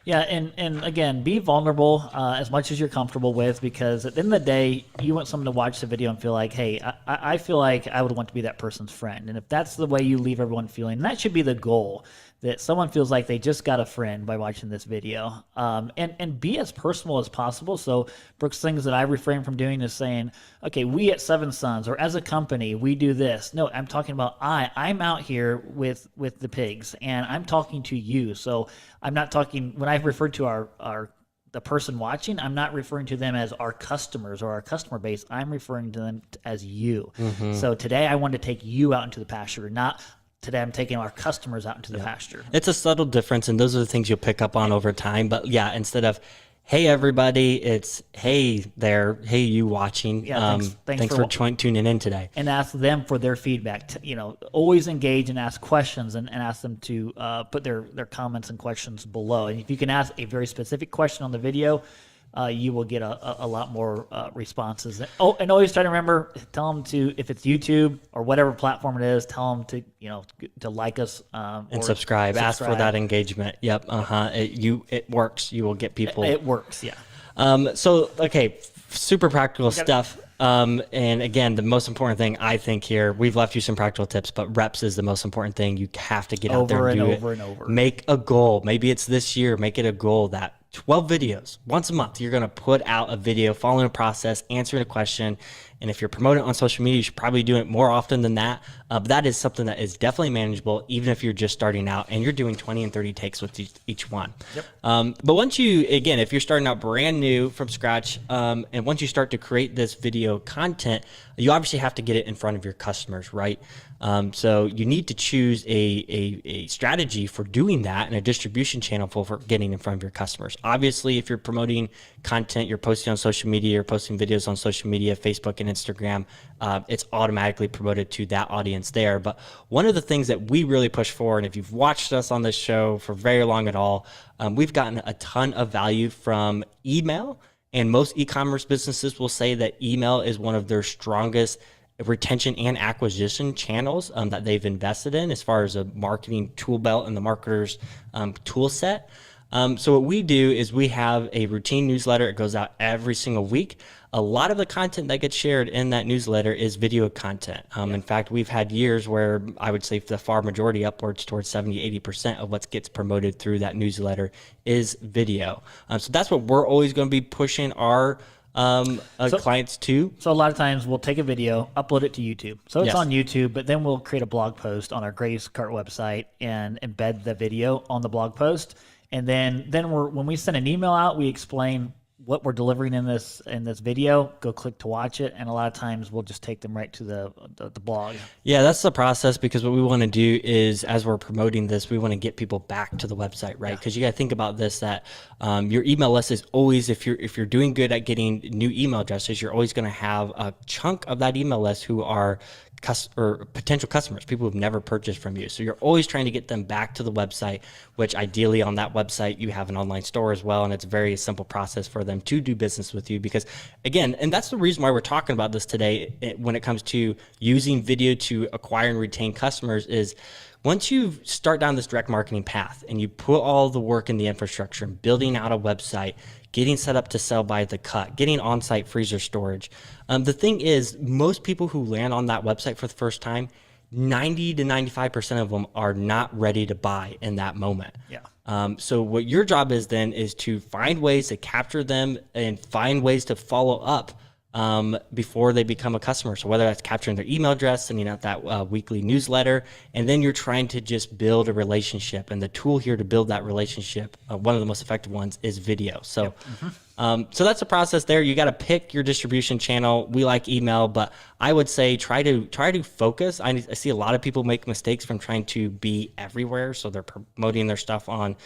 Yeah, and again, be vulnerable as much as you're comfortable with, because at the end of the day, you want someone to watch the video and feel like, hey, I feel like I would want to be that person's friend. And if that's the way you leave everyone feeling, that should be the goal, that someone feels like they just got a friend by watching this video. And be as personal as possible. So Brooks, things that I refrain from doing is saying, okay, we at Seven Sons or as a company, we do this. No, I'm talking about I'm out here with the pigs and I'm talking to you. So I'm not talking, when I refer to the person watching, I'm not referring to them as our customers or our customer base. I'm referring to them as you. Mm-hmm. So today I want to take you out into the pasture, not today I'm taking our customers out into the pasture. It's a subtle difference, and those are the things you'll pick up on over time. But yeah, instead of, hey, everybody, it's, hey there, hey, you watching. Yeah, thanks for tuning in today. And ask them for their feedback. Always engage and ask questions and ask them to put their comments and questions below. And if you can ask a very specific question on the video, you will get a lot more responses. Oh, and always try to remember, tell them to, if it's YouTube or whatever platform it is, tell them to, to like us and subscribe. Ask for that engagement. Yep. It works. You will get people. It works. Yeah. So, okay, super practical stuff. And again, the most important thing I think here, we've left you some practical tips, but reps is the most important thing. You have to get out there and do it. Over and over. Make a goal. Maybe it's this year. Make it a goal that 12 videos once a month, you're going to put out a video following a process, answering a question. And if you're promoting it on social media, you should probably do it more often than that. But that is something that is definitely manageable, even if you're just starting out and you're doing 20 and 30 takes with each one. Yep. But once if you're starting out brand new from scratch, and once you start to create this video content, you obviously have to get it in front of your customers, right? So you need to choose a strategy for doing that and a distribution channel for getting in front of your customers. Obviously, if you're promoting content, you're posting on social media, you're posting videos on social media, Facebook and Instagram, it's automatically promoted to that audience there. But one of the things that we really push for, and if you've watched us on this show for very long at all, we've gotten a ton of value from email. And most e-commerce businesses will say that email is one of their strongest retention and acquisition channels that they've invested in as far as a marketing tool belt and the marketer's tool set. So what we do is we have a routine newsletter. It goes out every single week. A lot of the content that gets shared in that newsletter is video content. In fact, we've had years where I would say the far majority, upwards towards 70-80% of what gets promoted through that newsletter is video. So that's what we're always going to be pushing our clients to. So a lot of times we'll take a video, upload it to YouTube. So it's Yes. on YouTube, but then we'll create a blog post on our Grace Cart website and embed the video on the blog post. And then when we send an email out, we explain what we're delivering in this video. Go click to watch it, and a lot of times we'll just take them right to the blog. Yeah, that's the process, because what we want to do is, as we're promoting this, we want to get people back to the website, right? Because you got to think about this, that your email list is always, if you're doing good at getting new email addresses, you're always going to have a chunk of that email list who are or potential customers, people who've never purchased from you. So you're always trying to get them back to the website, which ideally on that website you have an online store as well, and it's a very simple process for them to do business with you. Because again, and that's the reason why we're talking about this today when it comes to using video to acquire and retain customers, is once you start down this direct marketing path and you put all the work in the infrastructure and building out a website, getting set up to sell by the cut, getting on-site freezer storage. The thing is, most people who land on that website for the first time, 90 to 95% of them are not ready to buy in that moment. Yeah. So what your job is then is to find ways to capture them and find ways to follow up before they become a customer. So whether that's capturing their email address, sending out that weekly newsletter, and then you're trying to just build a relationship. And the tool here to build that relationship, one of the most effective ones, is video. So, so that's the process there. You got to pick your distribution channel. We like email, but I would say try to focus. I see a lot of people make mistakes from trying to be everywhere. So they're promoting their stuff on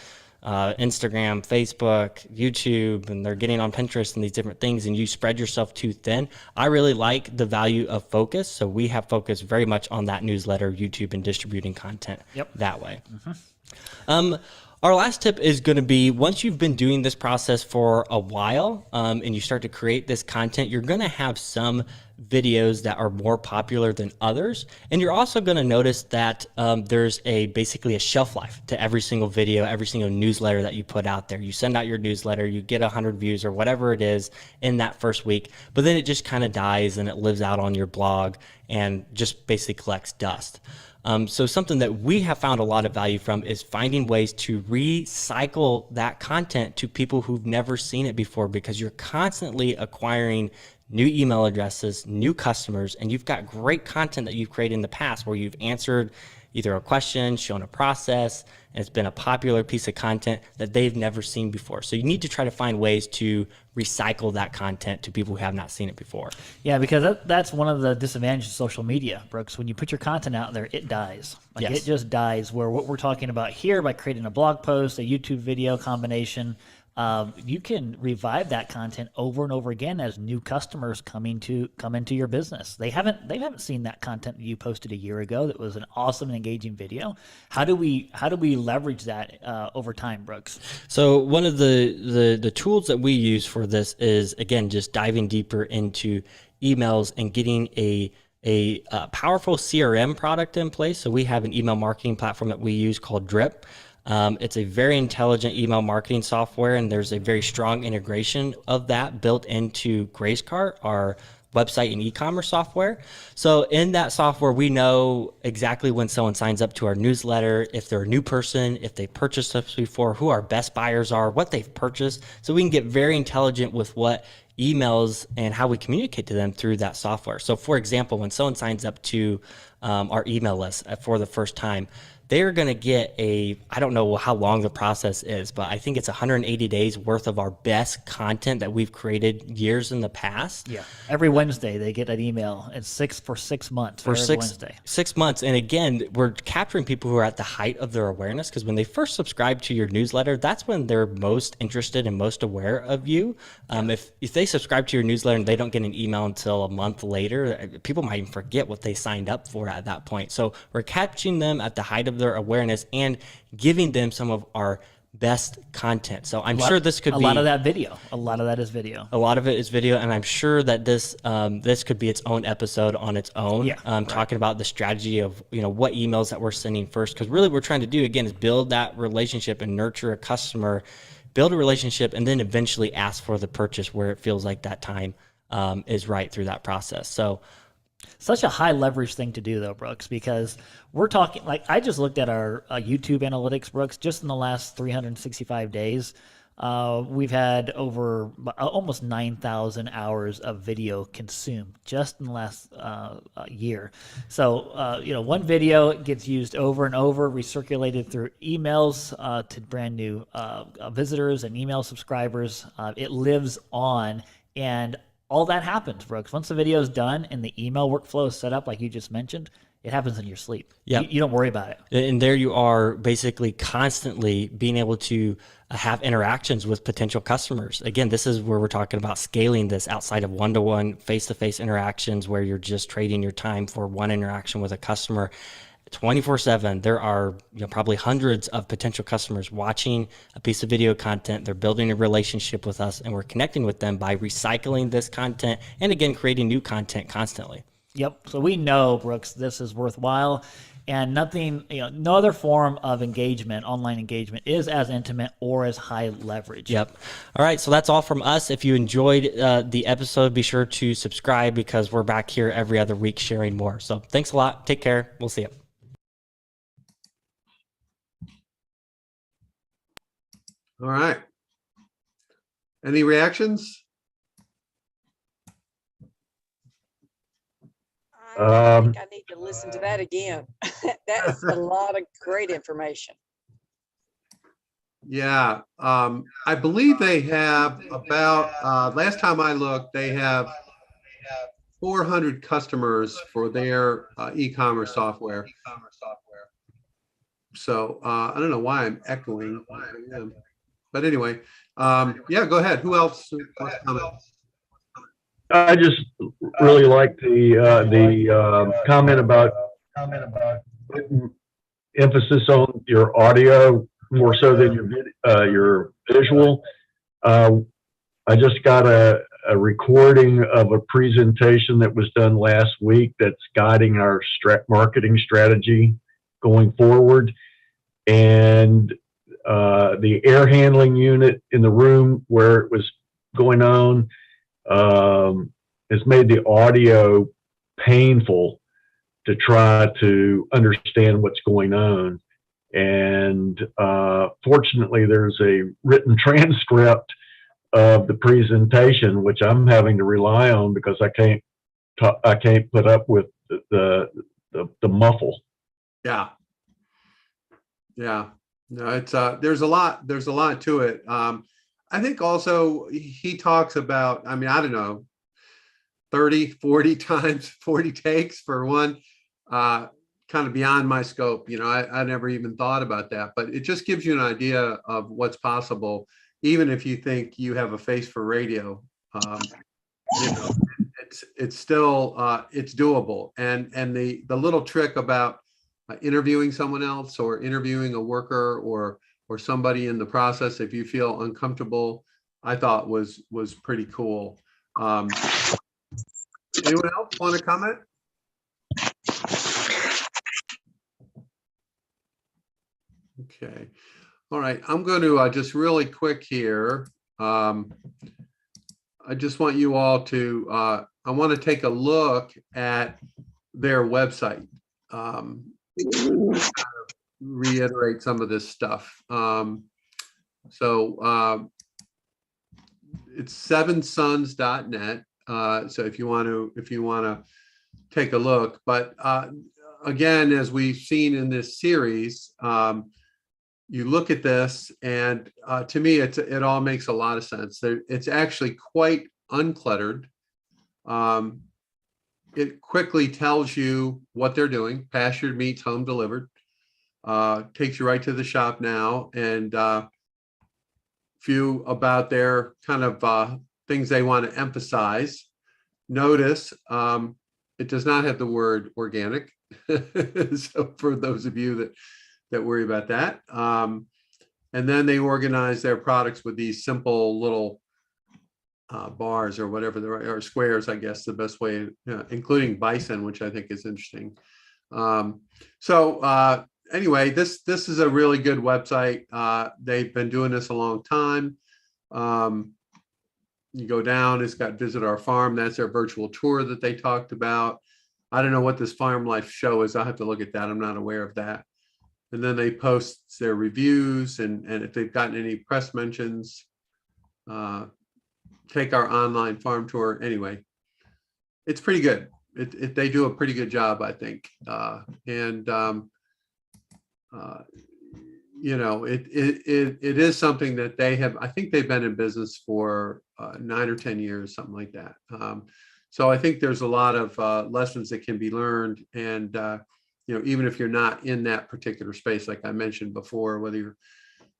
Instagram, Facebook, YouTube, and they're getting on Pinterest and these different things, and you spread yourself too thin. I really like the value of focus. So we have focused very much on that newsletter, YouTube, and distributing content that way. Our last tip is going to be, once you've been doing this process for a while and you start to create this content, you're going to have some videos that are more popular than others. And you're also going to notice that there's basically a shelf life to every single video, every single newsletter that you put out there. You send out your newsletter, you get 100 views or whatever it is in that first week, but then it just kind of dies and it lives out on your blog and just basically collects dust. So something that we have found a lot of value from is finding ways to recycle that content to people who've never seen it before, because you're constantly acquiring new email addresses, new customers, and you've got great content that you've created in the past where you've answered either a question, shown a process, and it's been a popular piece of content that they've never seen before. So you need to try to find ways to recycle that content to people who have not seen it before. Yeah, because that's one of the disadvantages of social media, Brooks. When you put your content out there, it dies. Like Yes. it just dies, where what we're talking about here, by creating a blog post, a YouTube video combination, you can revive that content over and over again as new customers come into your business. They haven't seen that content that you posted a year ago that was an awesome and engaging video. How do we leverage that over time, Brooks? So one of the tools that we use for this is, again, just diving deeper into emails and getting a powerful CRM product in place. So we have an email marketing platform that we use called Drip. It's a very intelligent email marketing software, and there's a very strong integration of that built into Gracecart, our website and e-commerce software. So in that software, we know exactly when someone signs up to our newsletter, if they're a new person, if they purchased us before, who our best buyers are, what they've purchased. So we can get very intelligent with what emails and how we communicate to them through that software. So for example, when someone signs up to our email list for the first time, they're going to get I don't know how long the process is, but I think it's 180 days worth of our best content that we've created years in the past. Yeah. Every Wednesday they get an email. It's for 6 months. For every six Wednesday. 6 months. And again, we're capturing people who are at the height of their awareness, because when they first subscribe to your newsletter, that's when they're most interested and most aware of you. If they subscribe to your newsletter and they don't get an email until a month later, people might even forget what they signed up for at that point. So we're catching them at the height of their awareness and giving them some of our best content. So I'm sure this could a be lot of that video. A lot of that is video. a lot of it is video, and I'm sure that this could be its own episode on its own. Yeah, right. Talking about the strategy of what emails that we're sending first, because really what we're trying to do again is build that relationship and nurture a customer, build a relationship, and then eventually ask for the purchase where it feels like that time is right through that process. So Such a high leverage thing to do, though, Brooks, because we're talking like I just looked at our YouTube analytics, Brooks, just in the last 365 days. We've had over almost 9,000 hours of video consumed just in the last year. So, one video gets used over and over, recirculated through emails to brand new visitors and email subscribers. It lives on, and all that happens, Brooks. Once the video is done and the email workflow is set up, like you just mentioned, it happens in your sleep. Yep. You don't worry about it. And there you are, basically constantly being able to have interactions with potential customers. Again, this is where we're talking about scaling this outside of one-to-one, face-to-face interactions where you're just trading your time for one interaction with a customer. 24/7, there are probably hundreds of potential customers watching a piece of video content. They're building a relationship with us, and we're connecting with them by recycling this content and again creating new content constantly. Yep. So we know, Brooks, this is worthwhile, and nothing, no other form of engagement, online engagement, is as intimate or as high leverage. Yep. All right. So that's all from us. If you enjoyed the episode, be sure to subscribe because we're back here every other week sharing more. So thanks a lot. Take care. We'll see you. All right. Any reactions? I think I need to listen to that again. That's a lot of great information. Yeah. I believe they have about, last time I looked, they have 400 customers for their e-commerce software. So I don't know why I'm echoing. But anyway, yeah, go ahead. Who else wants to comment? I just really like the comment about putting emphasis on your audio more so than your visual. I just got a recording of a presentation that was done last week that's guiding our marketing strategy going forward. And the air handling unit in the room where it was going on has made the audio painful to try to understand what's going on. And fortunately, there's a written transcript of the presentation, which I'm having to rely on because I can't put up with the muffle. Yeah. Yeah. No, it's there's a lot to it. I think also he talks about, I mean, I don't know, 30, 40 times, 40 takes for one, kind of beyond my scope. I never even thought about that, but it just gives you an idea of what's possible. Even if you think you have a face for radio, it's still, it's doable. And the little trick about interviewing someone else or interviewing a worker or somebody in the process, if you feel uncomfortable, I thought was pretty cool. Anyone else want to comment? Okay. All right. I'm going to just really quick here. I just want you all to, I want to take a look at their website. Reiterate some of this stuff. So it's sevensons.net. So if you want to take a look, but again, as we've seen in this series, you look at this and to me, it all makes a lot of sense. It's actually quite uncluttered. It quickly tells you what they're doing. Pastured meats, home delivered. Takes you right to the shop now, and few about their kind of things they want to emphasize. Notice it does not have the word organic. So for those of you that worry about that, And then they organize their products with these simple little bars or whatever, or squares, I guess the best way, including bison, which I think is interesting. Anyway, this is a really good website. They've been doing this a long time. You go down, it's got visit our farm. That's their virtual tour that they talked about. I don't know what this farm life show is. I'll have to look at that. I'm not aware of that. And then they post their reviews, and if they've gotten any press mentions, take our online farm tour. Anyway, it's pretty good. They do a pretty good job, I think. It is something that they have. I think they've been in business for 9 or 10 years, something like that. So I think there's a lot of lessons that can be learned, and even if you're not in that particular space, like I mentioned before, whether you're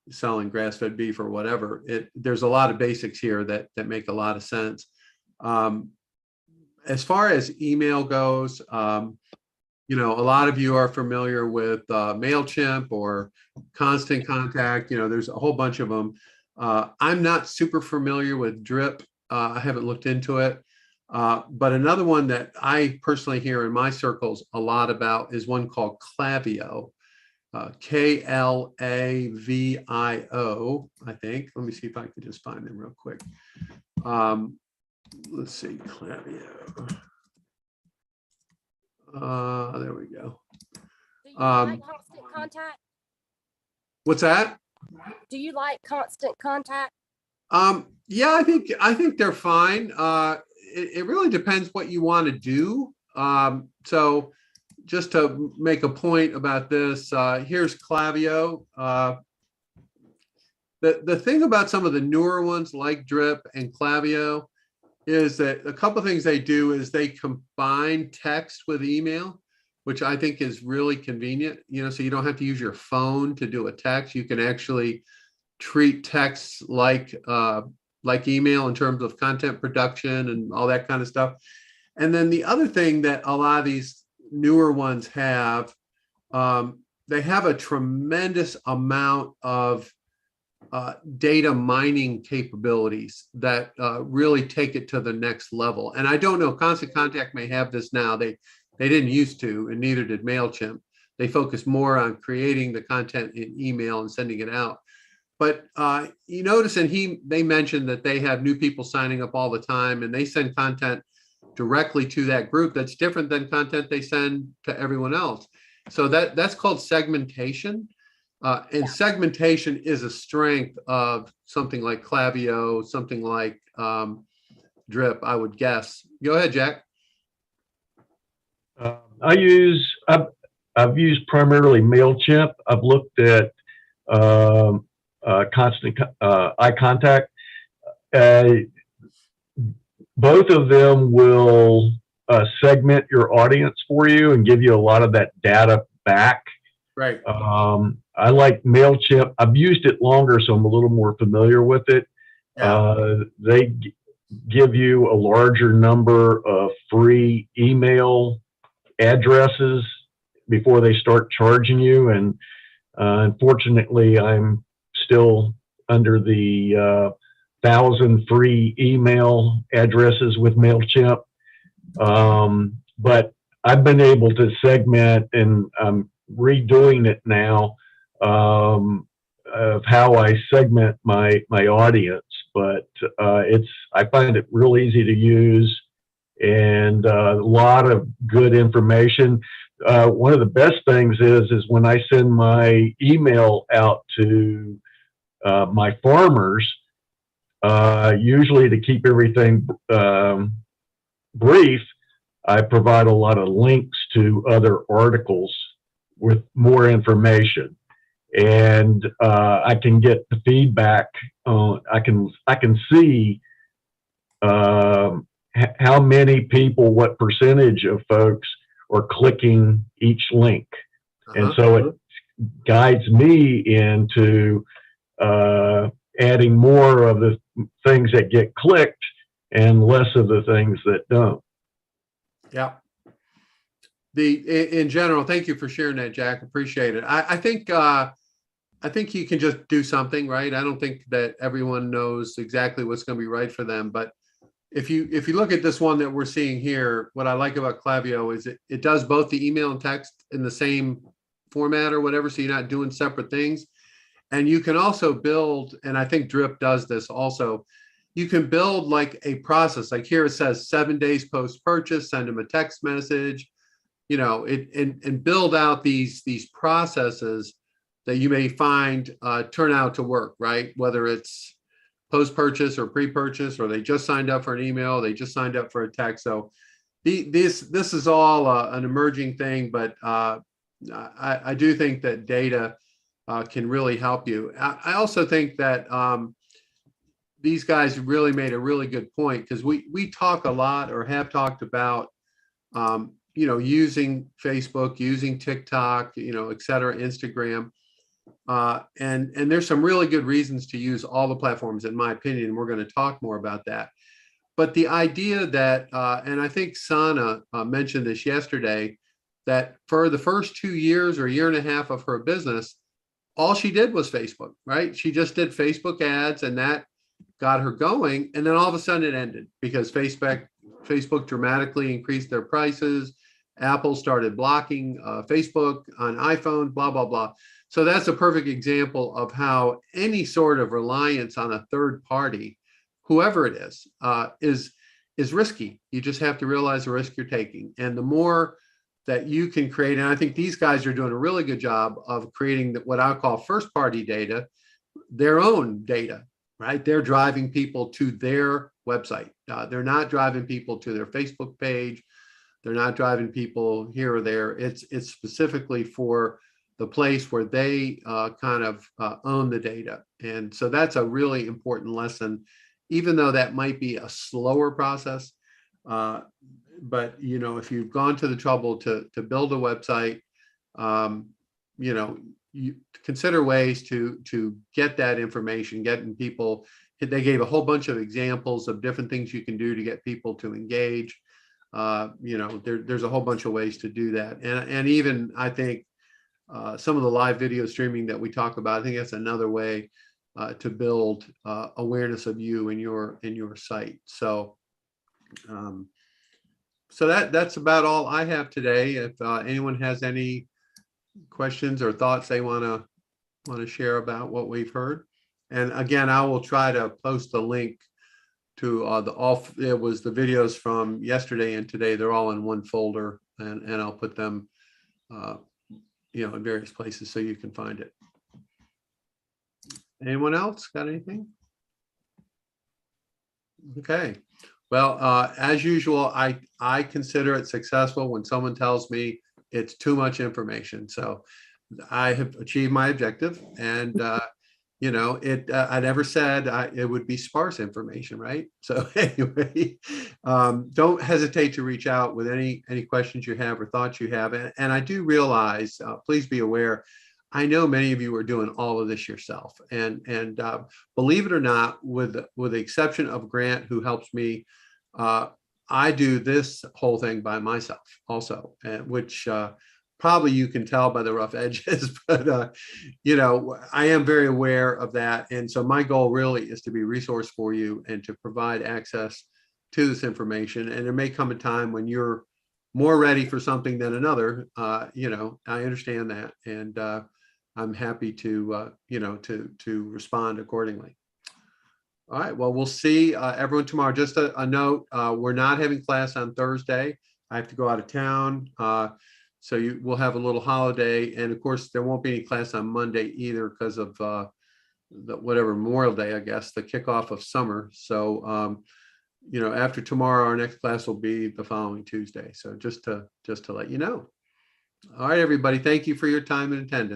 selling grass-fed beef or whatever, there's a lot of basics here that make a lot of sense. As far as email goes, a lot of you are familiar with MailChimp or Constant Contact. There's a whole bunch of them. I'm not super familiar with Drip. I haven't looked into it. But another one that I personally hear in my circles a lot about is one called Klaviyo, Klavio, I think. Let me see if I can just find them real quick. Let's see, Klaviyo. There we go. Do you like Constant Contact? What's that? Do you like Constant Contact? Yeah, I think they're fine. It really depends what you want to do. So just to make a point about this, here's Klaviyo. The thing about some of the newer ones like Drip and Klaviyo is that a couple of things they do is they combine text with email, which I think is really convenient. So you don't have to use your phone to do a text. You can actually treat text like email in terms of content production and all that kind of stuff. And then the other thing that a lot of these newer ones have, they have a tremendous amount of data mining capabilities that really take it to the next level. And I don't know, Constant Contact may have this now. They didn't used to, and neither did MailChimp. They focus more on creating the content in email and sending it out. But you notice, and they mentioned that they have new people signing up all the time, and they send content directly to that group that's different than content they send to everyone else. So that's called segmentation. And segmentation is a strength of something like Klaviyo, something like Drip, I would guess. Go ahead, Jack. I've used primarily MailChimp. I've looked at Constant Eye Contact. Both of them will segment your audience for you and give you a lot of that data back. Right. I like MailChimp. I've used it longer, so I'm a little more familiar with it. Yeah. They give you a larger number of free email addresses before they start charging you. And unfortunately, I'm still under the 1,000 free email addresses with MailChimp. But I've been able to segment, and I'm redoing it now, of how I segment my audience. But I find it real easy to use, and a lot of good information. One of the best things is when I send my email out to my farmers, usually to keep everything brief, I provide a lot of links to other articles with more information, and I can get the feedback. I can see how many people, what percentage of folks are clicking each link, and so it guides me into adding more of the things that get clicked and less of the things that don't. Yeah. In general, thank you for sharing that, Jack. Appreciate it. I think I think you can just do something, right? I don't think that everyone knows exactly what's going to be right for them, but if you look at this one that we're seeing here, what I like about Klaviyo is it does both the email and text in the same format or whatever, so you're not doing separate things. And you can also build, and I think Drip does this also, you can build like a process. Like here it says 7 days post purchase, send them a text message, and build out these processes that you may find turn out to work, right? Whether it's post-purchase or pre-purchase, or they just signed up for an email, they just signed up for a text. So this is all an emerging thing, but I do think that data can really help you. I also think that these guys really made a really good point, because we talk a lot, or have talked about using Facebook, using TikTok, et cetera, Instagram. And there's some really good reasons to use all the platforms, in my opinion. We're going to talk more about that. But the idea that, and I think Sana mentioned this yesterday, that for the first 2 years or year and a half of her business, all she did was Facebook, right? She just did Facebook ads, and that got her going. And then all of a sudden it ended because Facebook dramatically increased their prices. Apple started blocking Facebook on iPhone, blah, blah, blah. So that's a perfect example of how any sort of reliance on a third party, whoever it is risky. You just have to realize the risk you're taking. And the more that you can create, and I think these guys are doing a really good job of creating what I call first party data, their own data, right? They're driving people to their website. They're not driving people to their Facebook page. They're not driving people here or there. It's specifically for the place where they kind of own the data. And so that's a really important lesson, even though that might be a slower process. But, if you've gone to the trouble to build a website, you consider ways to get that information, getting people. They gave a whole bunch of examples of different things you can do to get people to engage. There's a whole bunch of ways to do that. And even I think some of the live video streaming that we talk about, I think that's another way to build awareness of you and your site. So that's about all I have today. If anyone has any questions or thoughts they want to share about what we've heard, and again, I will try to post a link to it was the videos from yesterday and today. They're all in one folder, and I'll put them in various places so you can find it. Anyone else got anything? Okay. Well, as usual, I consider it successful when someone tells me it's too much information. So I have achieved my objective, and I never said it would be sparse information, right? So anyway, don't hesitate to reach out with any questions you have or thoughts you have. And I do realize, please be aware, I know many of you are doing all of this yourself. And believe it or not, with the exception of Grant, who helps me, I do this whole thing by myself also, which probably you can tell by the rough edges, but I am very aware of that. And so my goal really is to be a resource for you and to provide access to this information. And there may come a time when you're more ready for something than another. I understand that. And I'm happy to respond accordingly. All right, well, we'll see everyone tomorrow. Just a note, we're not having class on Thursday. I have to go out of town. So we'll have a little holiday. And of course, there won't be any class on Monday either because of whatever Memorial Day, I guess, the kickoff of summer. So, after tomorrow, our next class will be the following Tuesday. So just to let you know. All right, everybody, thank you for your time and attendance.